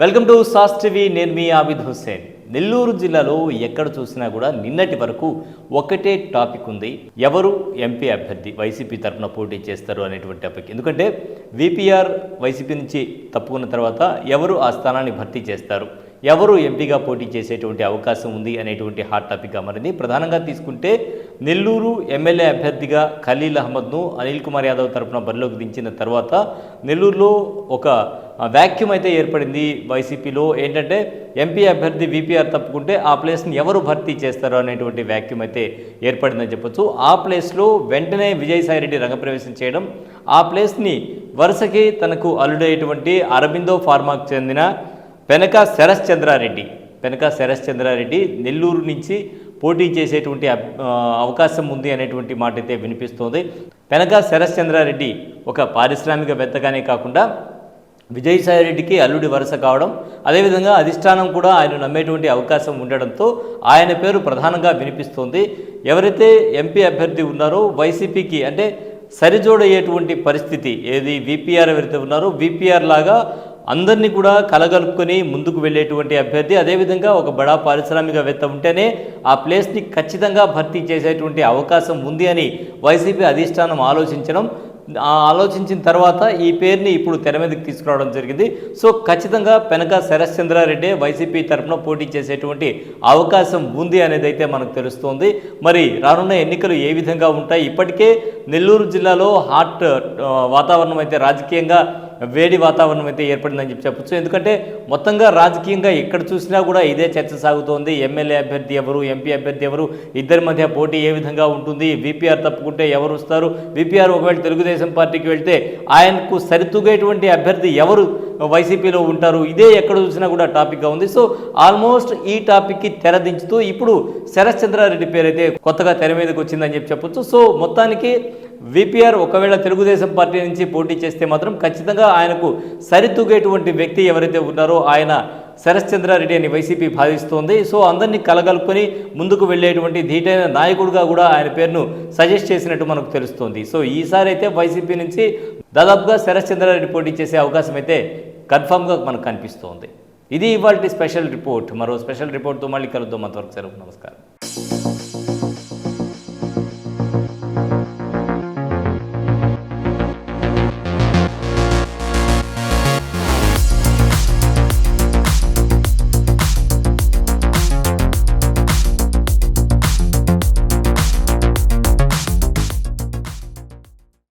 Welcome to sauce TV. నేను మీ ఆబిద్ హుస్సేన్. నెల్లూరు జిల్లాలో ఎక్కడ చూసినా కూడా నిన్నటి వరకు ఒకటే టాపిక్ ఉంది. ఎవరు ఎంపీ అభ్యర్థి వైసీపీ తరఫున పోటీ చేస్తారు అనేటువంటి టాపిక్. ఎందుకంటే విపిఆర్ వైసీపీ నుంచి తప్పుకున్న తర్వాత ఎవరు ఆ స్థానాన్ని భర్తీ చేస్తారు, ఎవరు ఎంపీగా పోటీ చేసేటువంటి అవకాశం ఉంది అనేటువంటి హాట్ టాపిక్గా మారింది. ప్రధానంగా తీసుకుంటే నెల్లూరు ఎమ్మెల్యే అభ్యర్థిగా ఖలీల్ అహ్మద్ను అనిల్ కుమార్ యాదవ్ తరఫున బరిలోకి దించిన తర్వాత నెల్లూరులో ఒక వ్యాక్యూమ్ అయితే ఏర్పడింది వైసీపీలో. ఏంటంటే ఎంపీ అభ్యర్థి విపిఆర్ తప్పుకుంటే ఆ ప్లేస్ని ఎవరు భర్తీ చేస్తారు అనేటువంటి వ్యాక్యూమ్ అయితే ఏర్పడిందని చెప్పొచ్చు. ఆ ప్లేస్లో వెంటనే విజయసాయిరెడ్డి రంగప్రవేశం చేయడం, ఆ ప్లేస్ని వరుసకి తనకు అల్లుడైనటువంటి అరబిందో ఫార్మాకు చెందిన పెనక శరత్ చంద్రారెడ్డి నెల్లూరు నుంచి పోటీ చేసేటువంటి అవకాశం ఉంది అనేటువంటి మాట అయితే వినిపిస్తోంది. పెనక శరత్ చంద్రారెడ్డి ఒక పారిశ్రామికవేత్తగానే కాకుండా విజయసాయిరెడ్డికి అల్లుడి వరుస కావడం, అదేవిధంగా అధిష్టానం కూడా ఆయన నమ్మేటువంటి అవకాశం ఉండడంతో ఆయన పేరు ప్రధానంగా వినిపిస్తోంది. ఎవరైతే ఎంపీ అభ్యర్థి ఉన్నారో వైసీపీకి అంటే సరిజోడయ్యేటువంటి పరిస్థితి ఏది విపిఆర్ ఎవరైతే ఉన్నారో విపిఆర్ లాగా అందరినీ కూడా కలగలుపుకొని ముందుకు వెళ్ళేటువంటి అభ్యర్థి, అదేవిధంగా ఒక బడా పారిశ్రామికవేత్త ఉంటేనే ఆ ప్లేస్ని ఖచ్చితంగా భర్తీ చేసేటువంటి అవకాశం ఉంది అని వైసీపీ అధిష్టానం ఆలోచించిన తర్వాత ఈ పేరుని ఇప్పుడు తెర మీదకి తీసుకురావడం జరిగింది. సో ఖచ్చితంగా పెనక శరత్ చంద్రారెడ్డి వైసీపీ తరఫున పోటీ చేసేటువంటి అవకాశం ఉంది అనేది అయితే మనకు తెలుస్తోంది. మరి రానున్న ఎన్నికలు ఏ విధంగా ఉంటాయి? ఇప్పటికే నెల్లూరు జిల్లాలో హాట్ వాతావరణం అయితే రాజకీయంగా వేడి వాతావరణం అయితే ఏర్పడిందని చెప్పచ్చు. ఎందుకంటే మొత్తంగా రాజకీయంగా ఎక్కడ చూసినా కూడా ఇదే చర్చ సాగుతోంది. ఎమ్మెల్యే అభ్యర్థి ఎవరు, ఎంపీ అభ్యర్థి ఎవరు, ఇద్దరి మధ్య పోటీ ఏ విధంగా ఉంటుంది, విపిఆర్ తప్పుకుంటే ఎవరు వస్తారు, విపిఆర్ ఒకవేళ తెలుగుదేశం పార్టీకి వెళ్తే ఆయనకు సరితూగేటువంటి అభ్యర్థి ఎవరు వైసీపీలో ఉంటారు, ఇదే ఎక్కడ చూసినా కూడా టాపిక్గా ఉంది. సో ఆల్మోస్ట్ ఈ టాపిక్కి తెరదించుతూ ఇప్పుడు శరత్ చంద్రారెడ్డి పేరు అయితే కొత్తగా తెర మీదకి వచ్చిందని చెప్పొచ్చు. సో మొత్తానికి విపిఆర్ ఒకవేళ తెలుగుదేశం పార్టీ నుంచి పోటీ చేస్తే మాత్రం ఖచ్చితంగా ఆయనకు సరితూగేటువంటి వ్యక్తి ఎవరైతే ఉన్నారో ఆయన శరత్ చంద్రారెడ్డి అని వైసీపీ భావిస్తోంది. సో అందరినీ కలగలుపుకొని ముందుకు వెళ్ళేటువంటి ధీటైన నాయకుడిగా కూడా ఆయన పేరును సజెస్ట్ చేసినట్టు మనకు తెలుస్తోంది. సో ఈసారి అయితే వైసీపీ నుంచి దాదాపుగా శరత్ చంద్రారెడ్డి పోటీ చేసే అవకాశం అయితే కన్ఫామ్గా మనకు కనిపిస్తోంది. ఇది ఇవాల్టి స్పెషల్ రిపోర్ట్. మరో స్పెషల్ రిపోర్ట్తో మళ్ళీ కలుద్దాం. అంతవరకు సెలవు. నమస్కారం.